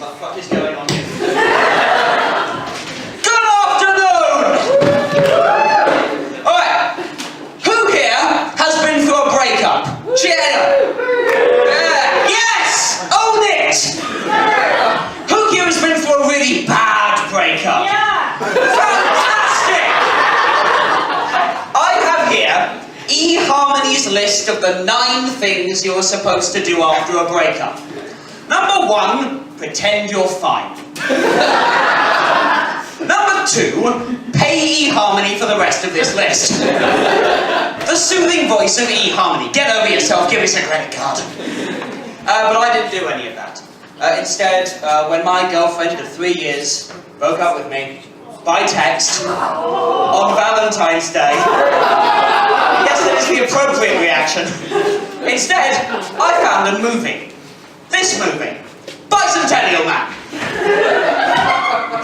What the fuck is going on here? Good afternoon! Alright, who here has been through a breakup? Cheer! Yes! Own it! Who here has been through a really bad breakup? Yeah! Fantastic! I have here eHarmony's list of the 9 things you're supposed to do after a breakup. Number 1, pretend you're fine. Number 2, pay eHarmony for the rest of this list. The soothing voice of eHarmony. Get over yourself, give us a credit card. But I didn't do any of that. Instead, when my girlfriend of 3 years broke up with me, by text, on Valentine's Day, yes, that is the appropriate reaction. Instead, I found a movie. This movie, Bicentennial Man.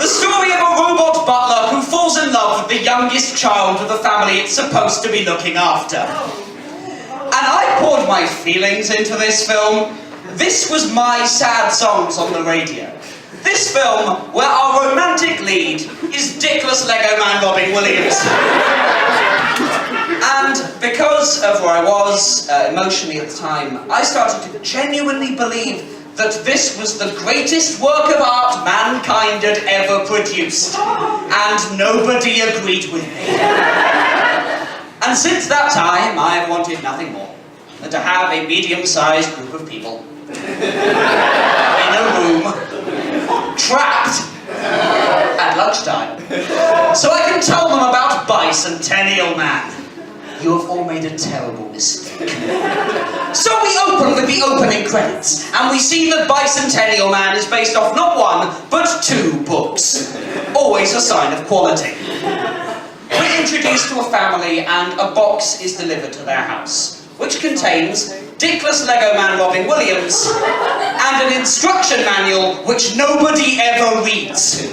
The story of a robot butler who falls in love with the youngest child of the family it's supposed to be looking after. And I poured my feelings into this film. This was my sad songs on the radio. This film, where our romantic lead is dickless Lego man Robin Williams. And because of where I was emotionally at the time, I started to genuinely believe that this was the greatest work of art mankind had ever produced. And nobody agreed with me. And since that time, I have wanted nothing more than to have a medium-sized group of people in a room, trapped at lunchtime, so I can tell them about Bicentennial Man. You have all made a terrible mistake. So we open with the opening credits, and we see that Bicentennial Man is based off not 1, but 2 books. Always a sign of quality. We're introduced to a family, and a box is delivered to their house, which contains dickless Lego man Robin Williams and an instruction manual which nobody ever reads.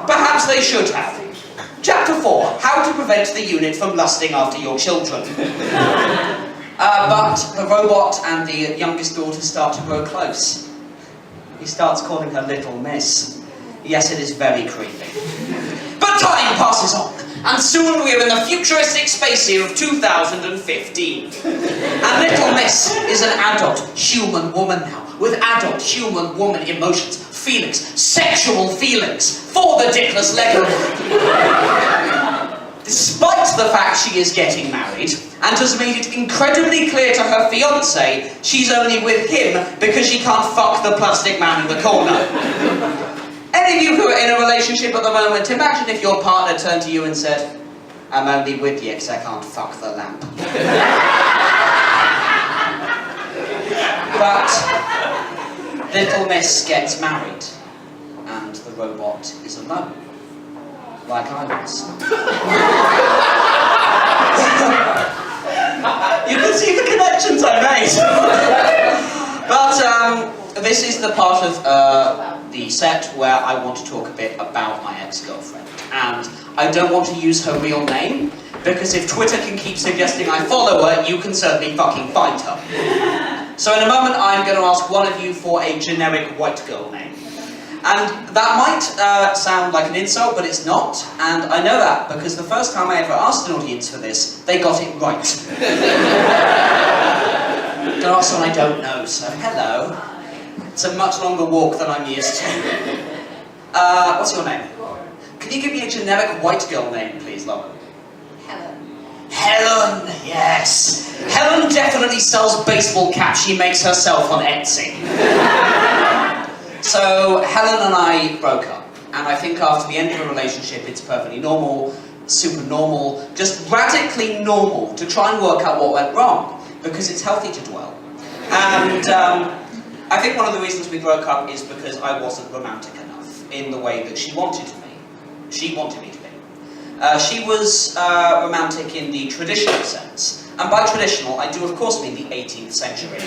Perhaps they should have. Chapter 4, how to prevent the unit from lusting after your children. But the robot and the youngest daughter start to grow close. He starts calling her Little Miss. Yes, it is very creepy. But time passes on, and soon we are in the futuristic space year of 2015. And Little Miss is an adult human woman now, with adult human woman emotions, feelings, sexual feelings, for the dickless Lego man. Despite the fact she is getting married, and has made it incredibly clear to her fiancé she's only with him because she can't fuck the plastic man in the corner. Any of you who are in a relationship at the moment, imagine if your partner turned to you and said, I'm only with you because I can't fuck the lamp. But Little Miss gets married, and the robot is alone, like I was. You can see the connections I made. But this is the part of the set where I want to talk a bit about my ex-girlfriend. And I don't want to use her real name, because if Twitter can keep suggesting I follow her, you can certainly fucking find her. So in a moment, I'm going to ask one of you for a generic white girl name. And that might sound like an insult, but it's not. And I know that because the first time I ever asked an audience for this, they got it right. Don't ask someone I don't know, so hello. It's a much longer walk than I'm used to. What's your name? Can you give me a generic white girl name, please, Lauren? Helen. Helen, yes. Helen definitely sells baseball caps she makes herself on Etsy. So, Helen and I broke up, and I think after the end of a relationship, it's perfectly normal, super normal, just radically normal to try and work out what went wrong, because it's healthy to dwell. And I think one of the reasons we broke up is because I wasn't romantic enough in the way that she wanted me. She wanted me to be. She was romantic in the traditional sense, and by traditional, I do of course mean the 18th century.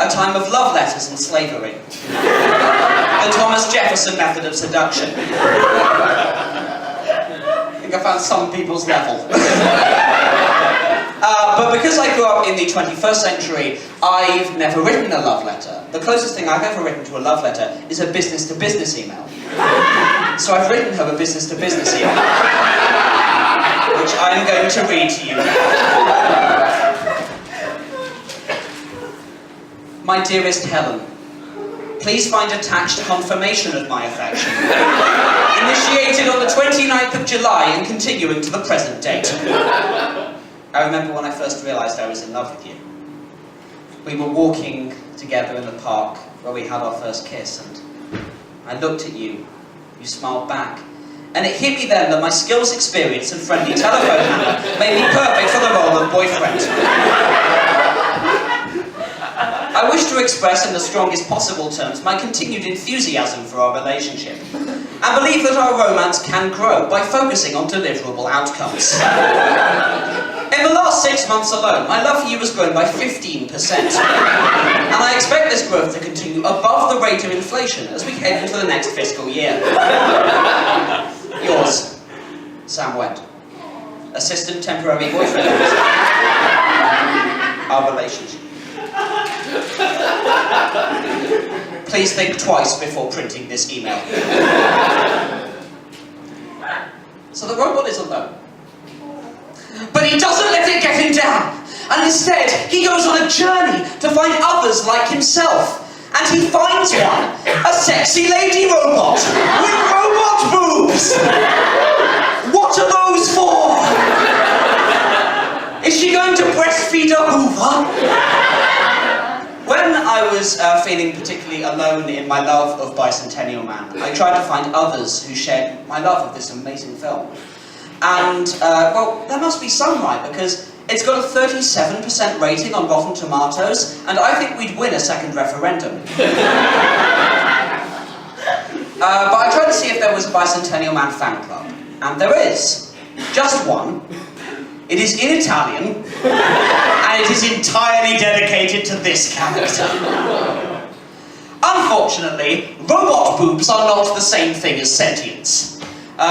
A time of love letters and slavery. The Thomas Jefferson method of seduction. I think I found some people's level. But because I grew up in the 21st century, I've never written a love letter. The closest thing I've ever written to a love letter is a business-to-business email. So I've written her a business-to-business email, which I'm going to read to you now. My dearest Helen, please find attached confirmation of my affection, initiated on the 29th of July and continuing to the present date. I remember when I first realised I was in love with you. We were walking together in the park where we had our first kiss, and I looked at you, you smiled back, and it hit me then that my skills, experience and friendly telephone manner made me perfect for the role of boyfriend. I wish to express in the strongest possible terms my continued enthusiasm for our relationship, and believe that our romance can grow by focusing on deliverable outcomes. In the last 6 months alone, my love for you has grown by 15%, and I expect this growth to continue above the rate of inflation as we head into the next fiscal year. Yours, Sam Went, assistant temporary boyfriend. Our relationship. Please think twice before printing this email. So the robot is alone. But he doesn't let it get him down, and instead he goes on a journey to find others like himself. And he finds one, a sexy lady robot with robot boobs. What are those for? Is she going to breastfeed a Hoover? When I was feeling particularly alone in my love of Bicentennial Man, I tried to find others who shared my love of this amazing film. And, well, there must be some, right, because it's got a 37% rating on Rotten Tomatoes, and I think we'd win a second referendum. But I tried to see if there was a Bicentennial Man fan club, and there is. Just one. It is in Italian, and it is entirely dedicated to this character. Unfortunately, robot boobs are not the same thing as sentience.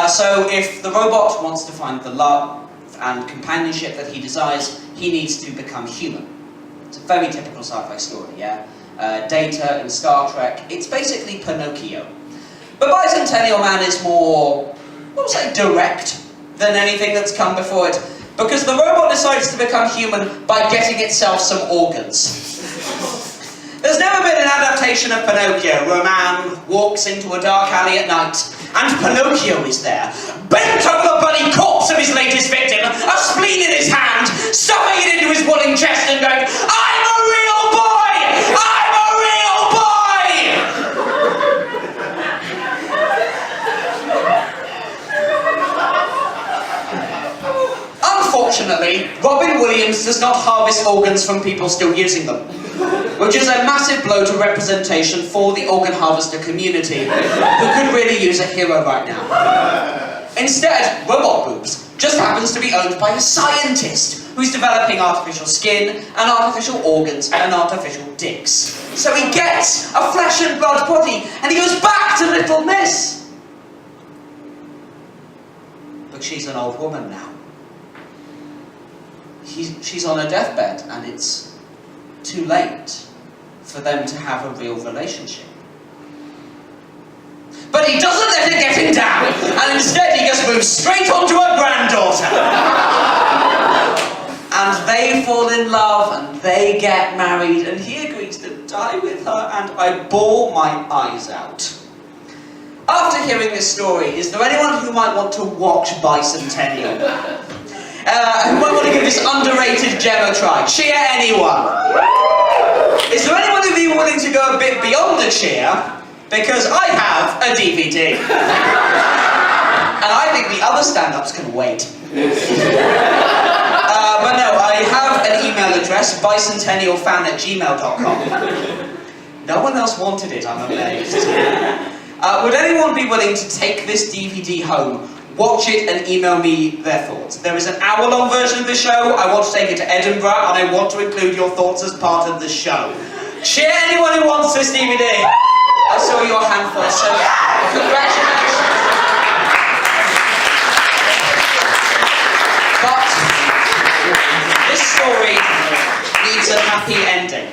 So if the robot wants to find the love and companionship that he desires, he needs to become human. It's a very typical sci-fi story, yeah? Data in Star Trek, it's basically Pinocchio. But Bicentennial Man is more, we'll say, direct than anything that's come before it, because the robot decides to become human by getting itself some organs. There's never been an adaptation of Pinocchio where a man walks into a dark alley at night and Pinocchio is there, bent over the bloody corpse of his latest victim, a spleen in his hand, stuffing it into his wooden chest and going, "I'm a real boy! I'm a real boy!" Unfortunately, Robin Williams does not harvest organs from people still using them, which is a massive blow to representation for the organ harvester community, who could really use a hero right now. Instead, robot boobs just happens to be owned by a scientist who's developing artificial skin and artificial organs and artificial dicks. So he gets a flesh and blood body and he goes back to Little Miss. But she's an old woman now. She's on her deathbed and it's too late for them to have a real relationship. But he doesn't let it get him down, and instead he just moves straight on to her granddaughter. And they fall in love, and they get married, and he agrees to die with her, and I bawl my eyes out. After hearing this story, is there anyone who might want to watch Bicentennial? Who might want to give this underrated gem a try? Cheer anyone! Is there anyone who'd be willing to go a bit beyond the cheer? Because I have a DVD. And I think the other stand-ups can wait. But no, I have an email address, bicentennialfan@gmail.com. No one else wanted it, I'm amazed. Would anyone be willing to take this DVD home, watch it and email me their thoughts? There is an hour-long version of the show. I want to take it to Edinburgh and I want to include your thoughts as part of the show. Cheer anyone who wants this DVD. I saw your hand first, so congratulations. But this happy ending.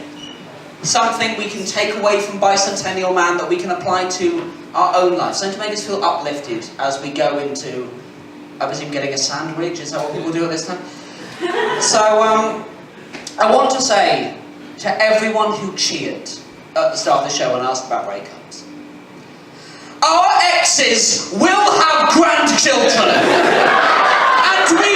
Something we can take away from Bicentennial Man that we can apply to our own lives. Something to make us feel uplifted as we go into, I presume, getting a sandwich. Is that what people do at this time? So, I want to say to everyone who cheered at the start of the show and asked about breakups, our exes will have grandchildren, and we